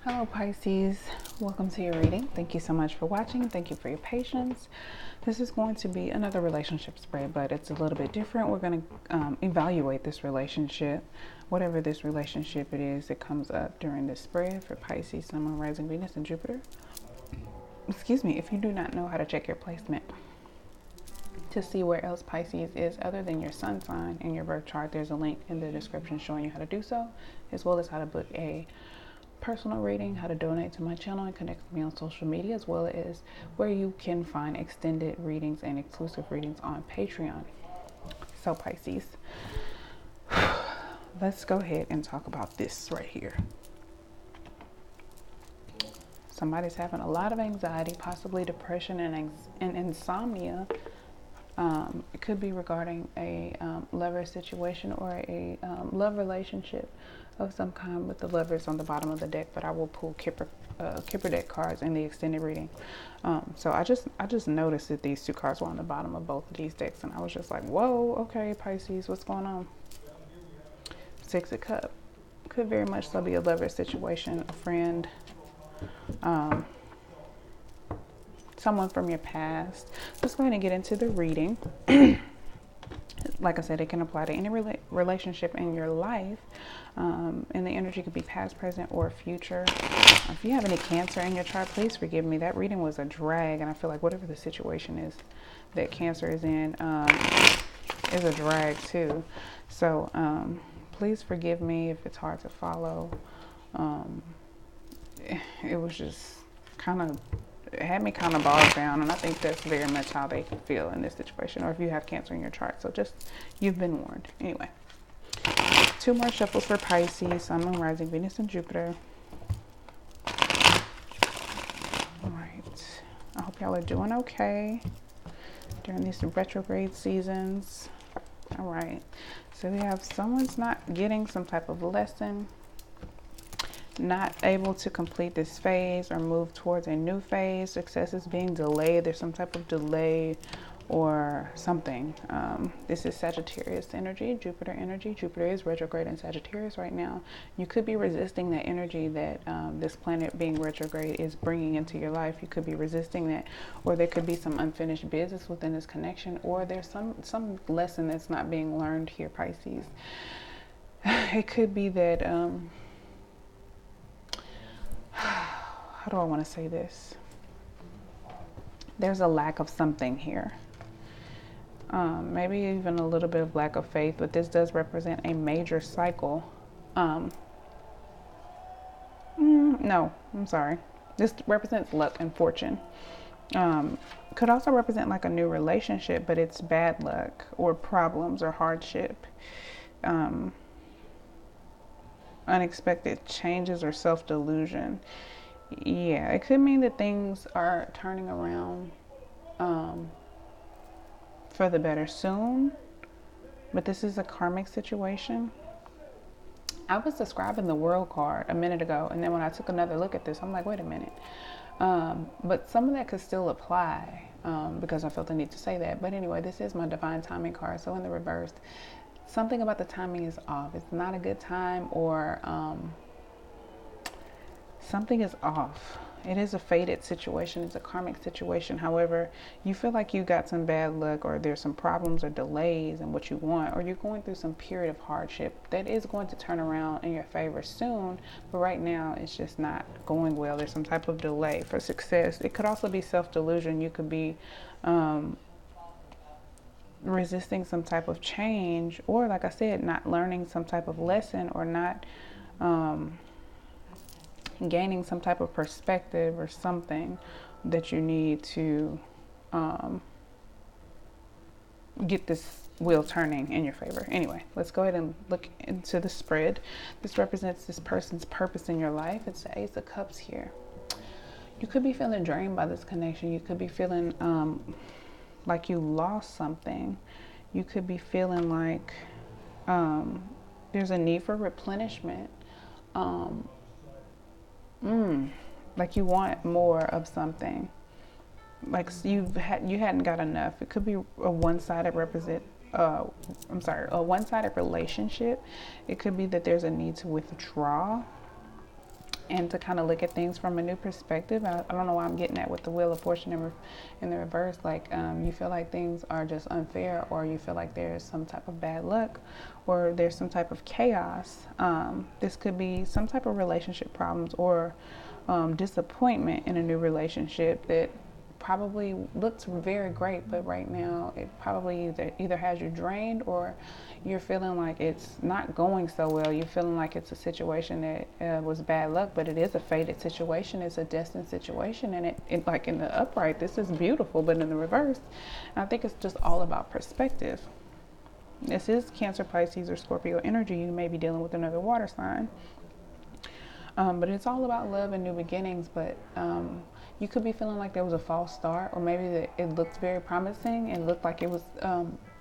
Hello Pisces, welcome to your reading. Thank you so much for watching. Thank you for your patience. This is going to be another relationship spread, but it's a little bit different. We're going to evaluate this relationship, whatever this relationship it is that comes up during this spread for Pisces, Sun, Moon, Rising, Venus, and Jupiter. Excuse me, if you do not know how to check your placement to see where else Pisces is other than your sun sign in your birth chart, there's a link in the description showing you how to do so, as well as how to book a personal reading, how to donate to my channel and connect with me on social media, as well as where you can find extended readings and exclusive readings on Patreon. So Pisces, let's go ahead and talk about this right here. Somebody's having a lot of anxiety, possibly depression and insomnia. It could be regarding a lover situation or a love relationship of some kind with the lovers on the bottom of the deck, but I will pull Kipper deck cards in the extended reading. So I just noticed that these two cards were on the bottom of both of these decks, and I was just like, whoa, okay, Pisces, what's going on? Six of Cups. Could very much so be a lover situation, a friend, someone from your past. Let's go ahead and get into the reading. Like I said, it can apply to any relationship in your life, and the energy could be past, present, or future. If you have any Cancer in your chart, please forgive me. That reading was a drag, and I feel like whatever the situation is that Cancer is in is a drag too. So please forgive me if it's hard to follow. It was just kind of, it had me kind of bogged down, and I think that's very much how they feel in this situation, or if you have Cancer in your chart. So just, you've been warned. Anyway, two more shuffles for Pisces, Sun, Moon, Rising, Venus, and Jupiter. All right, I hope y'all are doing okay during these retrograde seasons. All right, so we have someone's not getting some type of lesson, not able to complete this phase or move towards a new phase. Success is being delayed. There's some type of delay or something. This is Sagittarius energy, Jupiter energy. Jupiter is retrograde in Sagittarius right now. You could be resisting that energy that this planet being retrograde is bringing into your life. You could be resisting that, or there could be some unfinished business within this connection, or there's some lesson that's not being learned here, Pisces. It could be that how do I want to say this? There's a lack of something here. Maybe even a little bit of lack of faith, but this does represent a major cycle. No, I'm sorry. This represents luck and fortune. Could also represent like a new relationship, but it's bad luck or problems or hardship. Unexpected changes or self-delusion. Yeah, it could mean that things are turning around for the better soon, but this is a karmic situation. I was describing the World card a minute ago, and then when I took another look at this, I'm like, wait a minute. But some of that could still apply because I felt the need to say that. But anyway, this is my Divine Timing card. So in the reverse, something about the timing is off. It's not a good time, or something is off. It is a fated situation. It's a karmic situation. However, you feel like you got some bad luck, or there's some problems or delays in what you want, or you're going through some period of hardship that is going to turn around in your favor soon. But right now, it's just not going well. There's some type of delay for success. It could also be self-delusion. You could be resisting some type of change, or like I said, not learning some type of lesson, or not gaining some type of perspective or something that you need to get this wheel turning in your favor. Anyway, let's go ahead and look into the spread. This represents this person's purpose in your life. It's the Ace of Cups here. You could be feeling drained by this connection. You could be feeling like you lost something. You could be feeling like there's a need for replenishment. Like you want more of something. Like you hadn't got enough. It could be a one-sided a one-sided relationship. It could be that there's a need to withdraw and to kind of look at things from a new perspective. I don't know why I'm getting at with the Wheel of Fortune in the reverse. Like you feel like things are just unfair, or you feel like there's some type of bad luck, or there's some type of chaos. This could be some type of relationship problems, or disappointment in a new relationship that probably looks very great, but right now it probably either has you drained, or you're feeling like it's not going so well. You're feeling like it's a situation that was bad luck, but it is a fated situation. It's a destined situation, and it like in the upright, this is beautiful, but in the reverse, I think it's just all about perspective. This is Cancer, Pisces, or Scorpio energy. You may be dealing with another water sign. But it's all about love and new beginnings. But you could be feeling like there was a false start, or maybe that it looked very promising and looked like it was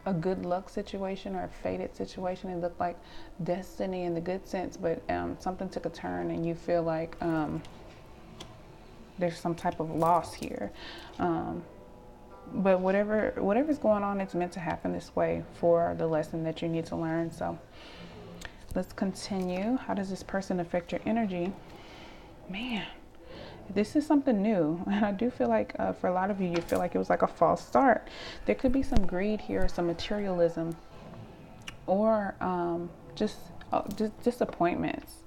a good luck situation or a fated situation. It looked like destiny in the good sense, but something took a turn, and you feel like there's some type of loss here. But whatever's going on, it's meant to happen this way for the lesson that you need to learn. So let's continue. How does this person affect your energy? Man, this is something new. And I do feel like for a lot of you, you feel like it was like a false start. There could be some greed here, some materialism, or just disappointments.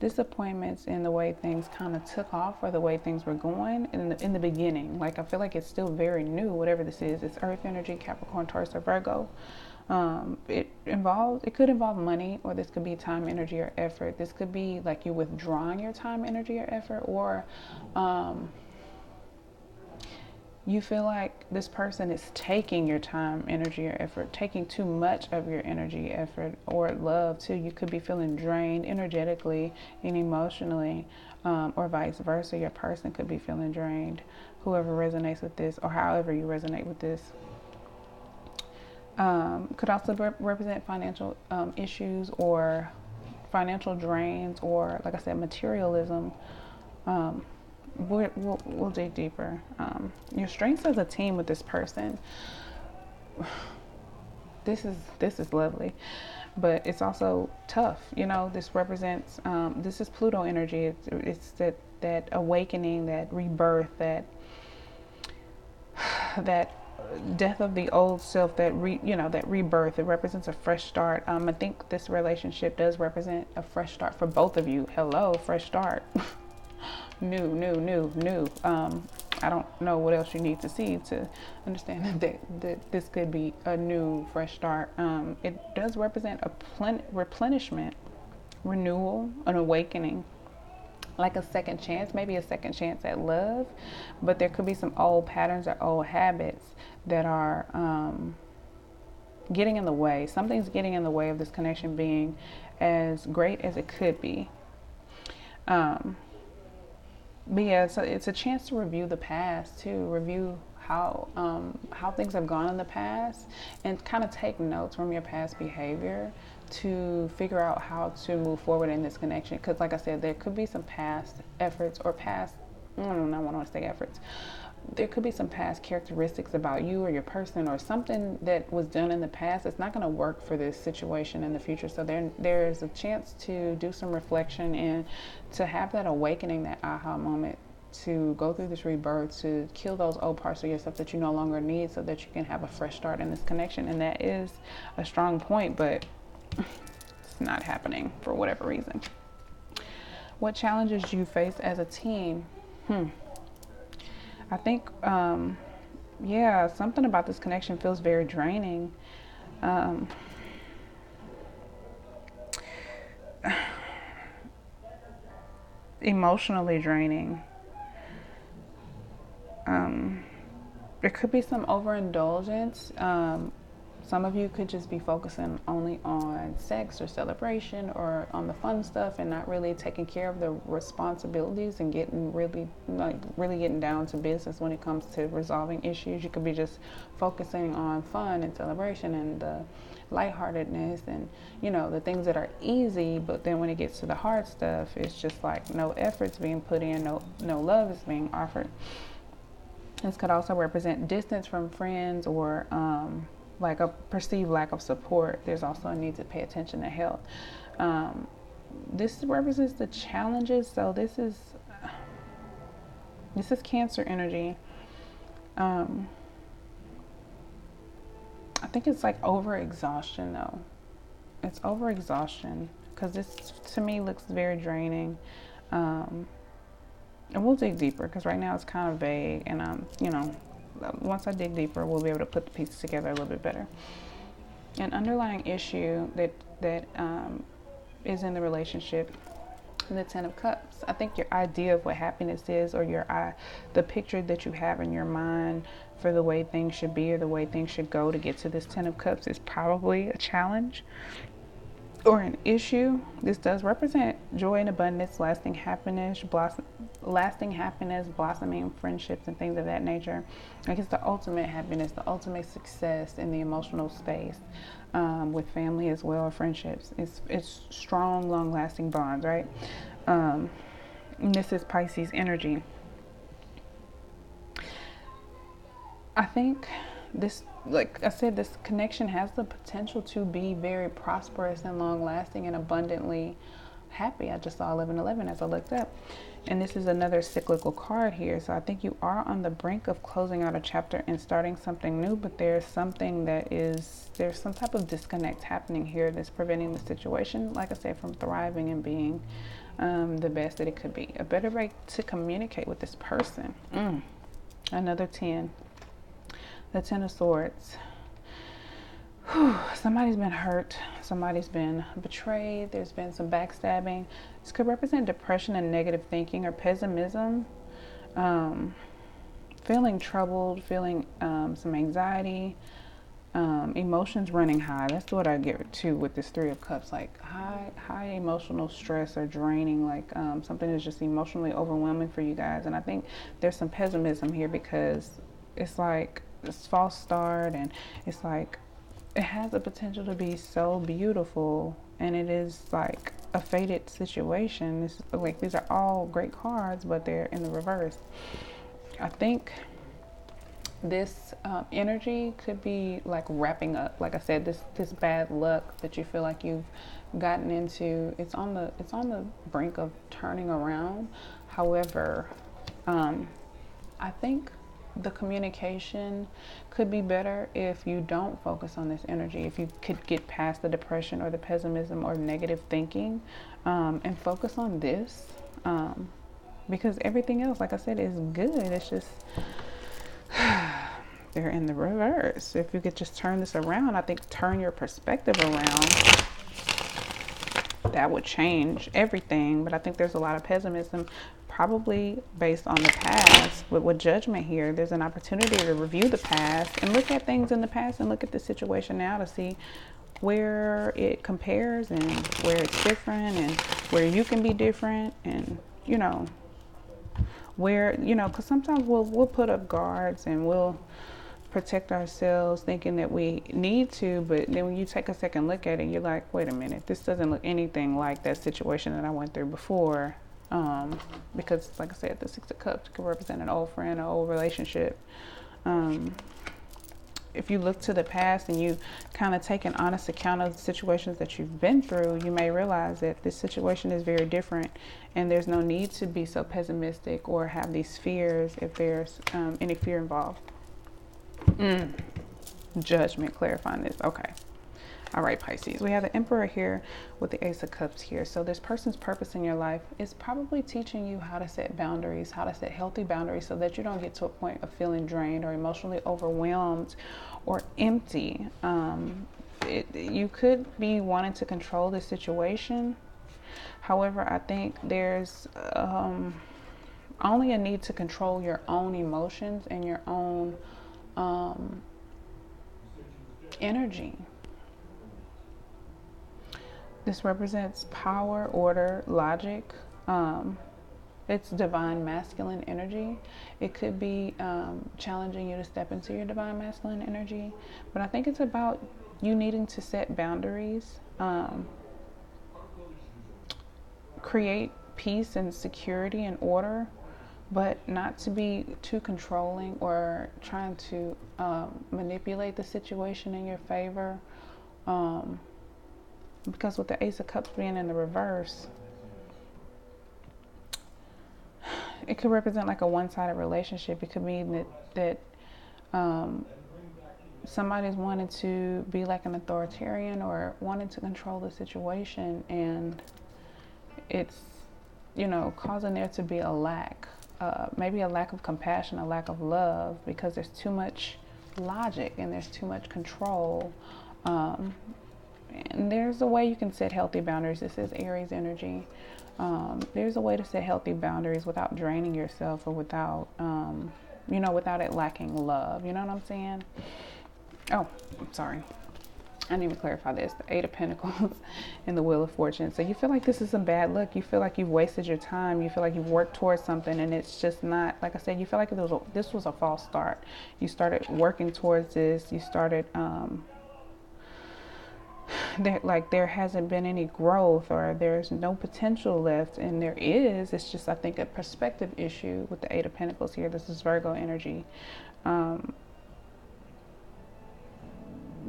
Disappointments in the way things kind of took off, or the way things were going in the beginning. Like I feel like it's still very new, whatever this is. It's Earth energy, Capricorn, Taurus, or Virgo. It could involve money, or this could be time, energy, or effort. This could be like you withdrawing your time, energy, or effort, or you feel like this person is taking your time, energy, or effort, taking too much of your energy, effort, or love too. You could be feeling drained energetically and emotionally, or vice versa. Your person could be feeling drained. Whoever resonates with this, or however you resonate with this. Could also represent financial issues, or financial drains, or like I said, materialism. We'll dig deeper. Your strengths as a team with this person. This is lovely, but it's also tough. You know, this represents this is Pluto energy. It's that awakening, that rebirth, that death of the old self, that rebirth. It represents a fresh start. I think this relationship does represent a fresh start for both of you. Hello, fresh start. new. I don't know what else you need to see to understand that this could be a new, fresh start. It does represent a replenishment, renewal, an awakening, like a second chance, maybe a second chance at love. But there could be some old patterns or old habits that are getting in the way. Something's getting in the way of this connection being as great as it could be. But yeah, so it's a chance to review the past too, review how things have gone in the past, and kind of take notes from your past behavior to figure out how to move forward in this connection. Because like I said, there could be some past efforts, or past, I don't want to say efforts. There could be some past characteristics about you or your person, or something that was done in the past that's not going to work for this situation in the future. So there's a chance to do some reflection and to have that awakening, that aha moment, to go through this rebirth, to kill those old parts of yourself that you no longer need, so that you can have a fresh start in this connection. And that is a strong point, but it's not happening for whatever reason. What challenges do you face as a team? I think, yeah, something about this connection feels very draining. Emotionally draining. There could be some overindulgence. Some of you could just be focusing only on sex or celebration, or on the fun stuff, and not really taking care of the responsibilities and getting really getting down to business when it comes to resolving issues. You could be just focusing on fun and celebration and the lightheartedness, and the things that are easy. But then when it gets to the hard stuff, it's just like no effort's being put in, no love is being offered. This could also represent distance from friends, or like a perceived lack of support. There's also a need to pay attention to health. this represents the challenges. So this is Cancer energy. I think it's like overexhaustion though. It's overexhaustion because this to me looks very draining. And we'll dig deeper because right now it's kind of vague, and you know, once I dig deeper, we'll be able to put the pieces together a little bit better. An underlying issue that is in the relationship, the Ten of Cups. I think your idea of what happiness is, or the picture that you have in your mind for the way things should be or the way things should go to get to this Ten of Cups, is probably a challenge or an issue. This does represent joy and abundance, lasting happiness, blossoming friendships and things of that nature. Like it's the ultimate happiness, the ultimate success in the emotional space, with family as well, friendships. It's strong, long-lasting bonds, right? And this is Pisces energy. I think this, like I said, this connection has the potential to be very prosperous and long-lasting and abundantly happy. I just saw 1111 as I looked up, and this is another cyclical card here. So I think you are on the brink of closing out a chapter and starting something new, but there's some type of disconnect happening here that's preventing the situation, like I said, from thriving and being the best that it could be. A better way to communicate with this person. Another 10. The Ten of Swords. Somebody's been hurt. Somebody's been betrayed. There's been some backstabbing. This could represent depression and negative thinking or pessimism. Feeling troubled, feeling some anxiety, emotions running high. That's what I get too with this Three of Cups. Like high emotional stress or draining. Like something is just emotionally overwhelming for you guys. And I think there's some pessimism here because it's like this false start, and it's like it has the potential to be so beautiful, and it is like a fated situation. This, like, these are all great cards, but they're in the reverse. I think this energy could be like wrapping up. Like I said, this bad luck that you feel like you've gotten into, it's on the brink of turning around. However, I think the communication could be better if you don't focus on this energy. If you could get past the depression or the pessimism or negative thinking, and focus on this, because everything else, like I said, is good. It's just they're in the reverse. If you could just turn this around, I think turn your perspective around, that would change everything. But I think there's a lot of pessimism, probably based on the past. But with Judgment here, there's an opportunity to review the past and look at things in the past and look at the situation now to see where it compares and where it's different and where you can be different, and you know where, you know, because sometimes we'll put up guards and we'll protect ourselves thinking that we need to, but then when you take a second look at it, you're like, wait a minute, this doesn't look anything like that situation that I went through before. Because like I said, the Six of Cups could represent an old friend, an old relationship. If you look to the past and you kind of take an honest account of the situations that you've been through, you may realize that this situation is very different, and there's no need to be so pessimistic or have these fears if there's any fear involved. Judgment, clarifying this. Okay. All right, Pisces. We have the Emperor here with the Ace of Cups here. So this person's purpose in your life is probably teaching you how to set boundaries, how to set healthy boundaries so that you don't get to a point of feeling drained or emotionally overwhelmed or empty. You could be wanting to control the situation. However, I think there's only a need to control your own emotions and your own energy. This represents power, order, logic. It's divine masculine energy. It could be challenging you to step into your divine masculine energy. But I think it's about you needing to set boundaries, create peace and security and order, but not to be too controlling or trying to manipulate the situation in your favor. because with the Ace of Cups being in the reverse, it could represent like a one-sided relationship. It could mean that somebody's wanting to be like an authoritarian or wanting to control the situation, and it's, you know, causing there to be a lack, maybe a lack of compassion, a lack of love, because there's too much logic and there's too much control. And there's a way you can set healthy boundaries. This is Aries energy. There's a way to set healthy boundaries without draining yourself, or without, you know, without it lacking love. You know what I'm saying? Oh, I'm sorry. I need to clarify this. The Eight of Pentacles and the Wheel of Fortune. So you feel like this is some bad luck. You feel like you've wasted your time. You feel like you've worked towards something and it's just not, like I said, you feel like this was a false start. You started working towards this. You started, there hasn't been any growth, or there's no potential left, and there is. It's just, I think, a perspective issue with the Eight of Pentacles here. This is Virgo energy.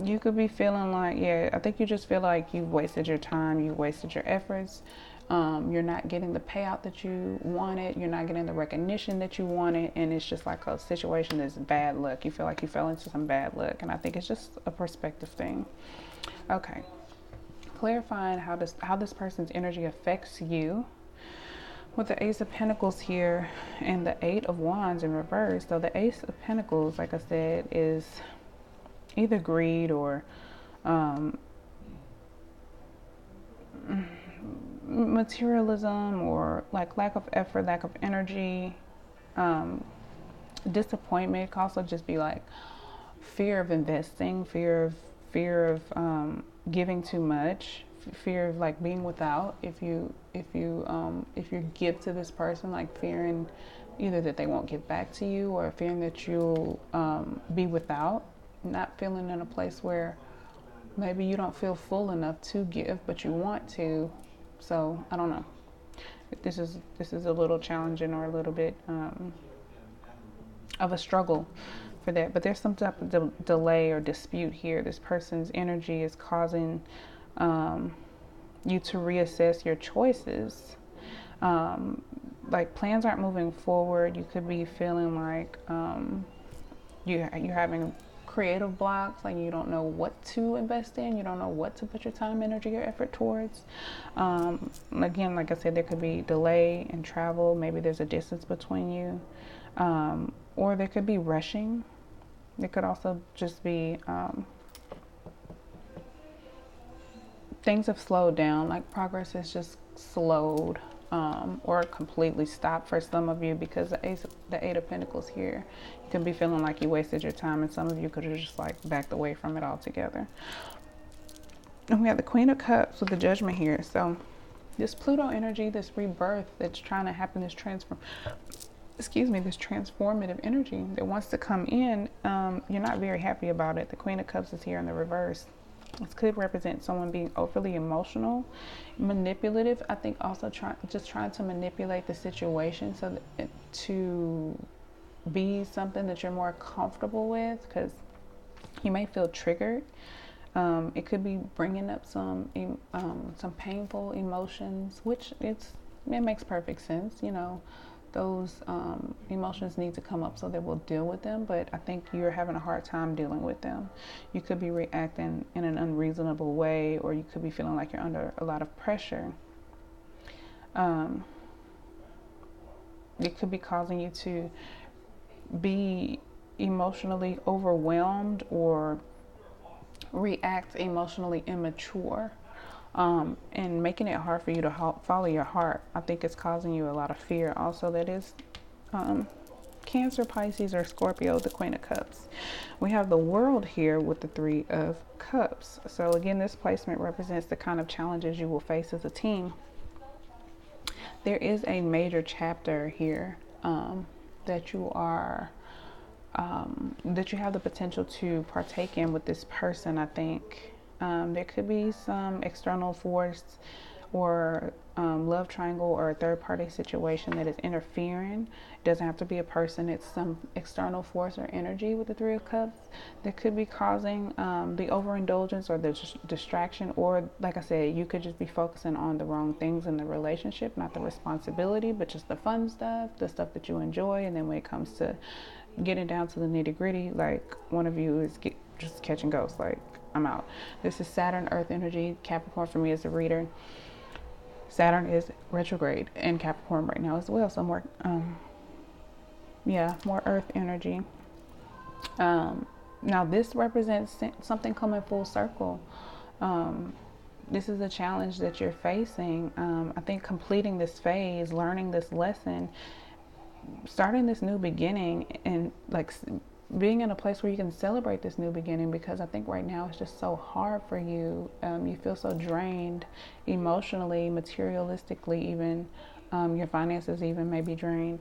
You could be feeling like, yeah, I think you just feel like you've wasted your time, you wasted your efforts. You're not getting the payout that you wanted. You're not getting the recognition that you wanted. And it's just like a situation that's bad luck. You feel like you fell into some bad luck. And I think it's just a perspective thing. Okay. Clarifying how this person's energy affects you. With the Ace of Pentacles here and the Eight of Wands in reverse. So the Ace of Pentacles, like I said, is either greed or materialism, or like lack of effort, lack of energy, disappointment. It can also just be like fear of investing, fear of giving too much, fear of like being without. If you give to this person, like fearing either that they won't give back to you, or fearing that you'll be without. Not feeling in a place where maybe you don't feel full enough to give, but you want to. So I don't know. This is a little challenging, or a little bit of a struggle for that. But there's some type of delay or dispute here. This person's energy is causing you to reassess your choices. Like plans aren't moving forward. You could be feeling like you're having creative blocks, like you don't know what to invest in, you don't know what to put your time, energy, or effort towards. Again, like I said, there could be delay in travel. Maybe there's a distance between you, or there could be rushing. There could also just be things have slowed down, like progress has just slowed, or completely stopped for some of you, because the Eight of Pentacles here, you can be feeling like you wasted your time, and some of you could have just like backed away from it altogether. And we have the Queen of Cups with the Judgment here. So this Pluto energy, this rebirth that's trying to happen, this transformative energy that wants to come in, you're not very happy about it. The Queen of Cups is here in the reverse. This could represent someone being overly emotional, manipulative. I think also trying to manipulate the situation so that to be something that you're more comfortable with, because you may feel triggered. It could be bringing up some painful emotions, which it makes perfect sense. You know, those emotions need to come up so that we'll deal with them, but I think you're having a hard time dealing with them. You could be reacting in an unreasonable way, or you could be feeling like you're under a lot of pressure. It could be causing you to be emotionally overwhelmed or react emotionally immature, and making it hard for you to follow your heart. I think it's causing you a lot of fear. Also, that is Cancer, Pisces, or Scorpio, the Queen of Cups. We have the World here with the Three of Cups. So again, this placement represents the kind of challenges you will face as a team. There is a major chapter here that you are that you have the potential to partake in with this person. I think there could be some external force or love triangle or a third party situation that is interfering. It doesn't have to be a person, it's some external force or energy with the Three of Cups that could be causing the overindulgence or the distraction, or like I said, you could just be focusing on the wrong things in the relationship, not the responsibility, but just the fun stuff, the stuff that you enjoy. And then when it comes to getting down to the nitty gritty, like one of you is just catching ghosts, like I'm out. This is Saturn Earth energy. Capricorn for me is the reader. Saturn is retrograde in Capricorn right now as well, so more more earth energy. Now this represents something coming full circle. This is a challenge that you're facing. I think completing this phase, learning this lesson, starting this new beginning, and like being in a place where you can celebrate this new beginning, because I think right now it's just so hard for you. You feel so drained emotionally, materialistically, even your finances even may be drained,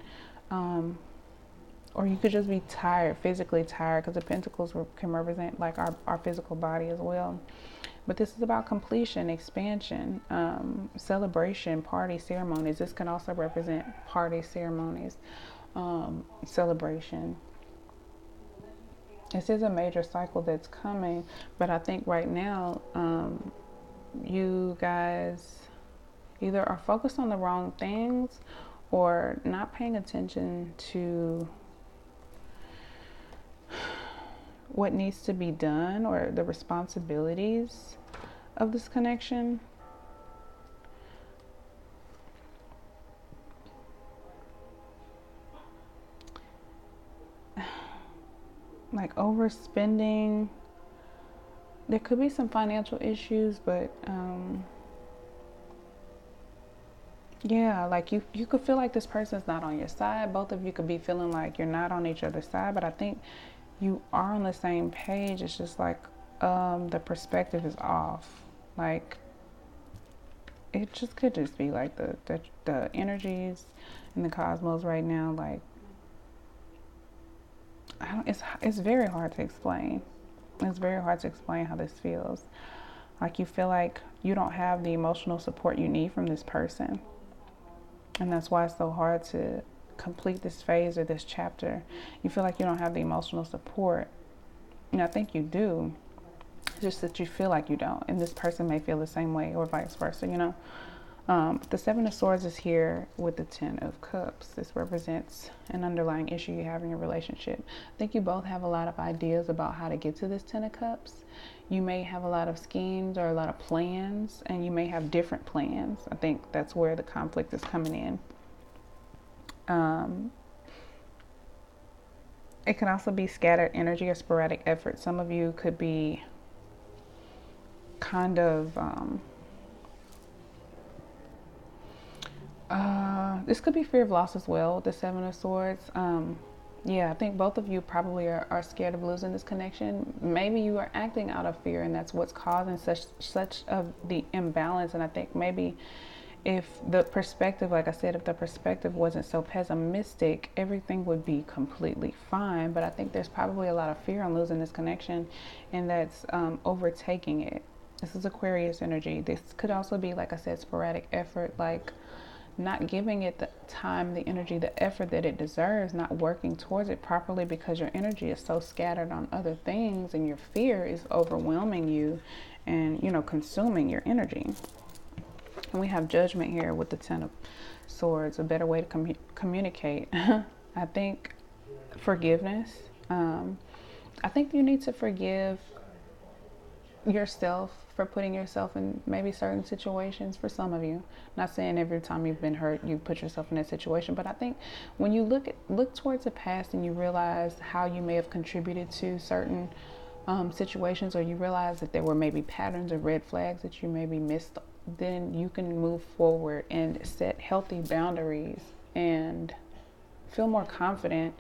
or you could just be tired, physically tired, because the pentacles can represent like our physical body as well. But this is about completion, expansion, celebration, party, ceremonies. This can also represent party, ceremonies, celebration. This is a major cycle that's coming, but I think right now, you guys either are focused on the wrong things or not paying attention to what needs to be done or the responsibilities of this connection. Like overspending. There could be some financial issues, but yeah, like you could feel like this person's not on your side. Both of you could be feeling like you're not on each other's side, but I think you are on the same page. It's just like the perspective is off. Like it just could just be like the energies in the cosmos right now. Like it's very hard to explain. It's very hard to explain how this feels. Like you feel like you don't have the emotional support you need from this person. And that's why it's so hard to complete this phase or this chapter. You feel like you don't have the emotional support. And I think you do. It's just that you feel like you don't. And this person may feel the same way, or vice versa, you know. The Seven of Swords is here with the Ten of Cups. This represents an underlying issue you have in your relationship. I think you both have a lot of ideas about how to get to this Ten of Cups. You may have a lot of schemes or a lot of plans, and you may have different plans. I think that's where the conflict is coming in. It can also be scattered energy or sporadic effort. Some of you could be kind of this could be fear of loss as well, the Seven of Swords. Yeah, I think both of you probably are scared of losing this connection. Maybe you are acting out of fear, and that's what's causing such of the imbalance. And I think maybe if the perspective, like I said, if the perspective wasn't so pessimistic, everything would be completely fine. But I think there's probably a lot of fear on losing this connection, and that's overtaking it. This is Aquarius energy. This could also be, like I said, sporadic effort, like not giving it the time, the energy, the effort that it deserves, not working towards it properly because your energy is so scattered on other things, and your fear is overwhelming you and, you know, consuming your energy. And we have Judgment here with the Ten of Swords, a better way to communicate. I think forgiveness. I think you need to forgive yourself for putting yourself in maybe certain situations. For some of you, not saying every time you've been hurt you put yourself in that situation, but I think when you look towards the past and you realize how you may have contributed to certain situations, or you realize that there were maybe patterns or red flags that you maybe missed, then you can move forward and set healthy boundaries and feel more confident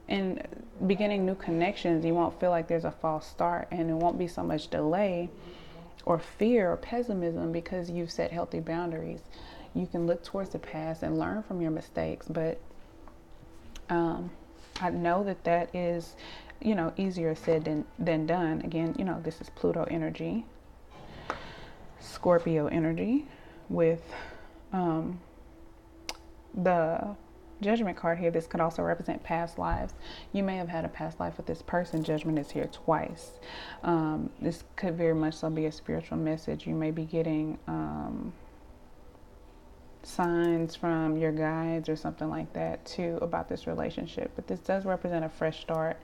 in beginning new connections. You won't feel like there's a false start, and it won't be so much delay or fear or pessimism because you've set healthy boundaries. You can look towards the past and learn from your mistakes, but I know that is, easier said than done. Again, this is Pluto energy. Scorpio energy with the Judgment card here. This could also represent past lives. You may have had a past life with this person. Judgment is here twice. This could very much so be a spiritual message. You may be getting signs from your guides or something like that too about this relationship. But this does represent a fresh start,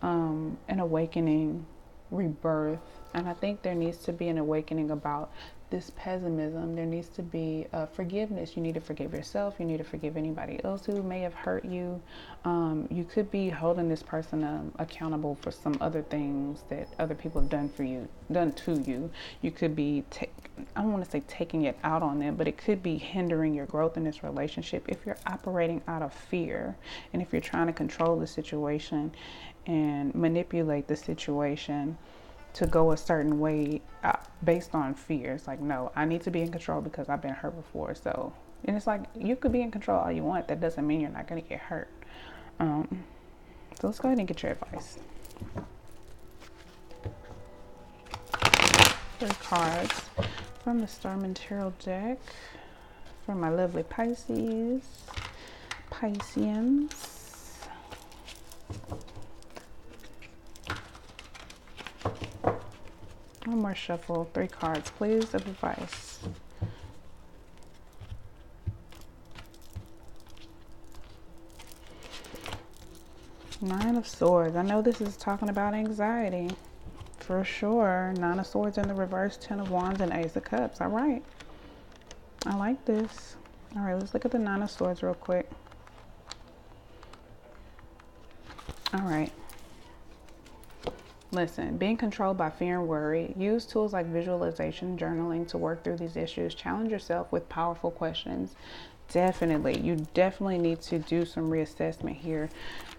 an awakening, rebirth. And I think there needs to be an awakening about this pessimism. There needs to be forgiveness. You need to forgive yourself. You need to forgive anybody else who may have hurt you. You could be holding this person accountable for some other things that other people have done to you. You could be, I don't want to say taking it out on them, but it could be hindering your growth in this relationship if you're operating out of fear, and if you're trying to control the situation and manipulate the situation to go a certain way based on fear. It's like, no, I need to be in control because I've been hurt before. So, and it's like, you could be in control all you want. That doesn't mean you're not going to get hurt. So let's go ahead and get your advice. 3 cards from the Starman Tarot deck for my lovely Pisces, Pisceans. One more shuffle. 3 cards, please, of advice. Nine of Swords. I know this is talking about anxiety. For sure. 9 of Swords in the reverse, 10 of Wands, and Ace of Cups. All right. I like this. All right, let's look at the 9 of Swords real quick. All right. Listen, being controlled by fear and worry. Use tools like visualization, journaling to work through these issues. Challenge yourself with powerful questions. Definitely, you definitely need to do some reassessment here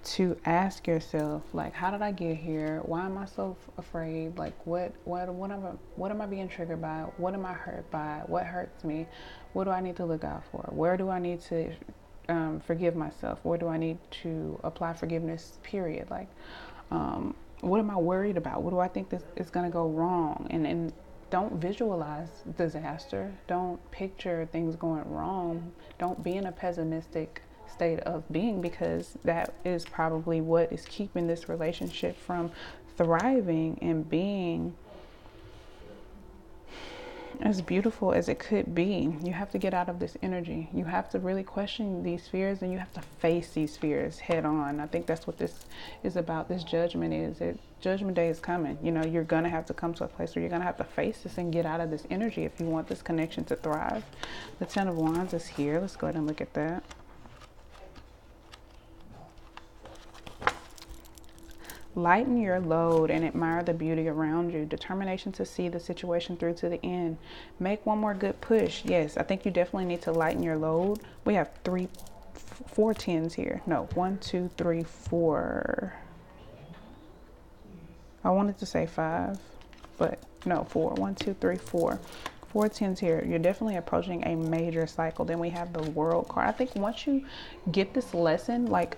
to ask yourself, like, how did I get here? Why am I so afraid? Like, what am I being triggered by? What am I hurt by? What hurts me? What do I need to look out for? Where do I need to forgive myself? Where do I need to apply forgiveness, period? Like, what am I worried about? What do I think this is going to go wrong? And don't visualize disaster. Don't picture things going wrong. Don't be in a pessimistic state of being, because that is probably what is keeping this relationship from thriving and being as beautiful as it could be. You have to get out of this energy. You have to really question these fears, and you have to face these fears head on. I think that's what this is about. This judgment is it. Judgment day is coming. You know, you're going to have to come to a place where you're going to have to face this and get out of this energy if you want this connection to thrive. The 10 of Wands is here. Let's go ahead and look at that. Lighten your load and admire the beauty around you. Determination to see the situation through to the end. Make one more good push. Yes, I think you definitely need to lighten your load. We have 4 tens here. No, 1, 2, 3, 4. I wanted to say 5, but no, 4. 1, 2, 3, 4. 4 tens here. You're definitely approaching a major cycle. Then we have the World card. I think once you get this lesson, like,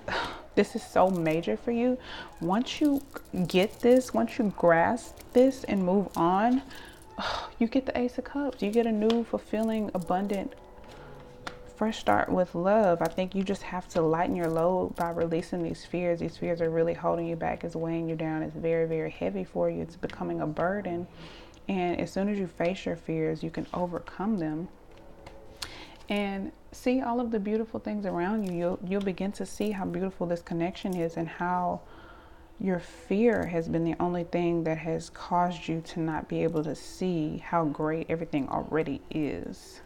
this is so major for you. Once you get this, once you grasp this and move on, you get the Ace of Cups. You get a new, fulfilling, abundant, fresh start with love. I think you just have to lighten your load by releasing these fears. These fears are really holding you back. It's weighing you down. It's very, very heavy for you. It's becoming a burden. And as soon as you face your fears, you can overcome them and see all of the beautiful things around you. You'll begin to see how beautiful this connection is, and how your fear has been the only thing that has caused you to not be able to see how great everything already is.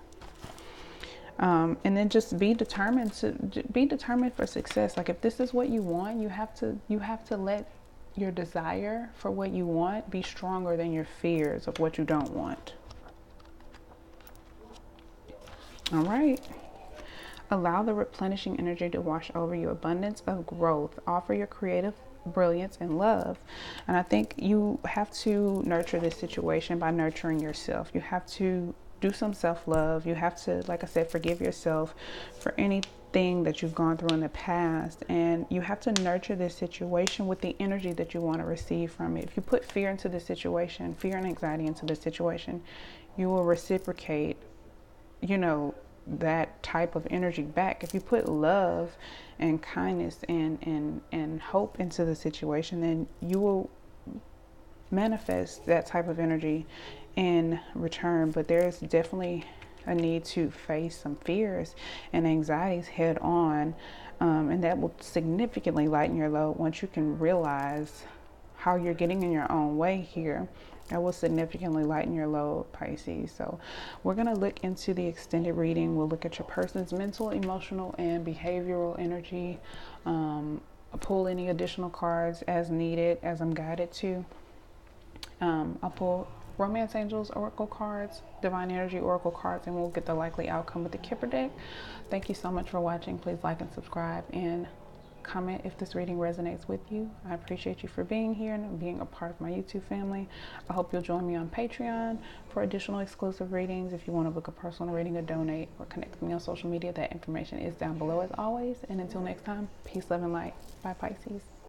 And then just be determined for success. Like, if this is what you want, you have to let your desire for what you want be stronger than your fears of what you don't want. All right. Allow the replenishing energy to wash over you. Abundance of growth. Offer your creative brilliance and love. And I think you have to nurture this situation by nurturing yourself. You have to do some self-love. You have to, like I said, forgive yourself for anything that you've gone through in the past, and you have to nurture this situation with the energy that you want to receive from it. If you put fear into the situation, fear and anxiety into the situation, you will reciprocate, you know, that type of energy back. If you put love and kindness and hope into the situation, then you will manifest that type of energy in return. But there's definitely a need to face some fears and anxieties head on, and that will significantly lighten your load once you can realize how you're getting in your own way here. That will significantly lighten your load, Pisces. So we're going to look into the extended reading. We'll look at your person's mental, emotional, and behavioral energy. Pull any additional cards as needed, as I'm guided to. I'll pull Romance Angels Oracle cards, Divine Energy Oracle cards, and we'll get the likely outcome with the Kipper deck. Thank you so much for watching. Please like and subscribe and comment if this reading resonates with you. I appreciate you for being here and being a part of my YouTube family. I hope you'll join me on Patreon for additional exclusive readings. If you want to book a personal reading or donate or connect with me on social media, that information is down below as always. And until next time, peace, love, and light. Bye, Pisces.